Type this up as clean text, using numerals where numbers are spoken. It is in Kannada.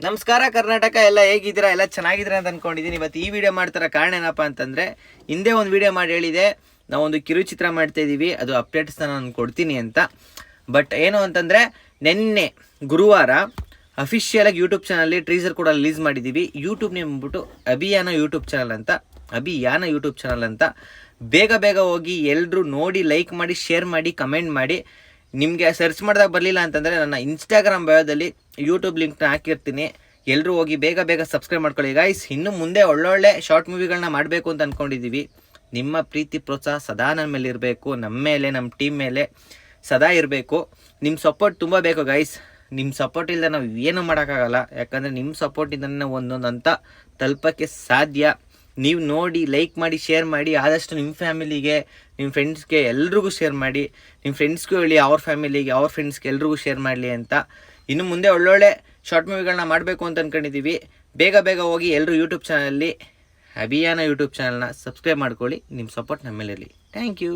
ನಮಸ್ಕಾರ ಕರ್ನಾಟಕ, ಎಲ್ಲ ಹೇಗಿದ್ದೀರಾ? ಎಲ್ಲ ಚೆನ್ನಾಗಿದ್ದೀರಾ ಅಂತ ಅಂದ್ಕೊಂಡಿದ್ದೀನಿ. ಇವತ್ತು ಈ ವಿಡಿಯೋ ಮಾಡ್ತಾರ ಕಾರಣ ಏನಪ್ಪ ಅಂತಂದರೆ, ಹಿಂದೆ ಒಂದು ವಿಡಿಯೋ ಮಾಡಿ ಹೇಳಿದೆ, ನಾವೊಂದು ಕಿರುಚಿತ್ರ ಮಾಡ್ತಾಯಿದ್ದೀವಿ, ಅದು ಅಪ್ಡೇಟ್ಸ್ನ ನಾನು ಕೊಡ್ತೀನಿ ಅಂತ. ಬಟ್ ಏನು ಅಂತಂದರೆ, ನಿನ್ನೆ ಗುರುವಾರ ಅಫಿಷಿಯಲಾಗಿ ಯೂಟ್ಯೂಬ್ ಚಾನಲ್ಲಿ ಟ್ರೀಸರ್ ಕೂಡ ರಿಲೀಸ್ ಮಾಡಿದ್ದೀವಿ. ಯೂಟ್ಯೂಬ್ ನೇಮ್ಬಿಟ್ಟು ಅಭಿಯಾನ ಯೂಟ್ಯೂಬ್ ಚಾನಲ್ ಅಂತ. ಬೇಗ ಹೋಗಿ ಎಲ್ಲರೂ ನೋಡಿ, ಲೈಕ್ ಮಾಡಿ, ಶೇರ್ ಮಾಡಿ, ಕಮೆಂಟ್ ಮಾಡಿ. ನಿಮಗೆ ಸರ್ಚ್ ಮಾಡಿದಾಗ ಬರಲಿಲ್ಲ ಅಂತಂದರೆ ನನ್ನ ಇನ್ಸ್ಟಾಗ್ರಾಮ್ ಬಯೋದಲ್ಲಿ ಯೂಟ್ಯೂಬ್ ಲಿಂಕ್ನ ಹಾಕಿರ್ತೀನಿ. ಎಲ್ಲರೂ ಹೋಗಿ ಬೇಗ ಸಬ್ಸ್ಕ್ರೈಬ್ ಮಾಡ್ಕೊಳ್ಳಿ ಗೈಸ್. ಇನ್ನು ಮುಂದೆ ಒಳ್ಳೊಳ್ಳೆ ಶಾರ್ಟ್ ಮೂವಿಗಳನ್ನ ಮಾಡಬೇಕು ಅಂತ ಅಂದ್ಕೊಂಡಿದ್ದೀವಿ. ನಿಮ್ಮ ಪ್ರೀತಿ ಪ್ರೋತ್ಸಾಹ ಸದಾ ನನ್ನ ಮೇಲೆ ಇರಬೇಕು, ನಮ್ಮ ಮೇಲೆ, ನಮ್ಮ ಟೀಮ್ ಮೇಲೆ ಸದಾ ಇರಬೇಕು. ನಿಮ್ಮ ಸಪೋರ್ಟ್ ತುಂಬ ಬೇಕು ಗೈಸ್. ನಿಮ್ಮ ಸಪೋರ್ಟ್ ಇಲ್ಲದೆ ನಾವು ಏನೂ ಮಾಡೋಕ್ಕಾಗಲ್ಲ. ಯಾಕಂದರೆ ನಿಮ್ಮ ಸಪೋರ್ಟಿಂದ ಒಂದೊಂದು ಅಂತ ತಲುಪೋಕ್ಕೆ ಸಾಧ್ಯ. ನೀವು ನೋಡಿ, ಲೈಕ್ ಮಾಡಿ, ಶೇರ್ ಮಾಡಿ. ಆದಷ್ಟು ನಿಮ್ಮ ಫ್ಯಾಮಿಲಿಗೆ, ನಿಮ್ಮ ಫ್ರೆಂಡ್ಸ್ಗೆ ಎಲ್ರಿಗೂ ಶೇರ್ ಮಾಡಿ. ನಿಮ್ಮ ಫ್ರೆಂಡ್ಸ್ಗೂ ಹೇಳಿ, ಅವ್ರ ಫ್ಯಾಮಿಲಿಗೆ, ಅವ್ರ ಫ್ರೆಂಡ್ಸ್ಗೆ ಎಲ್ರಿಗೂ ಶೇರ್ ಮಾಡಲಿ ಅಂತ. ಇನ್ನು ಮುಂದೆ ಒಳ್ಳೊಳ್ಳೆ ಶಾರ್ಟ್ ಮೂವಿಗಳನ್ನ ಮಾಡಬೇಕು ಅಂತ ಅಂದ್ಕೊಂಡಿದ್ದೀವಿ. ಬೇಗ ಹೋಗಿ ಎಲ್ಲರೂ ಯೂಟ್ಯೂಬ್ ಚಾನಲ್ಲಿ ಅಭಿಯಾನ ಯೂಟ್ಯೂಬ್ ಚಾನಲ್ನ ಸಬ್ಸ್ಕ್ರೈಬ್ ಮಾಡ್ಕೊಳ್ಳಿ. ನಿಮ್ಮ ಸಪೋರ್ಟ್ ನಮ್ಮ ಮೇಲೆ ಇರಲಿ. Thank you.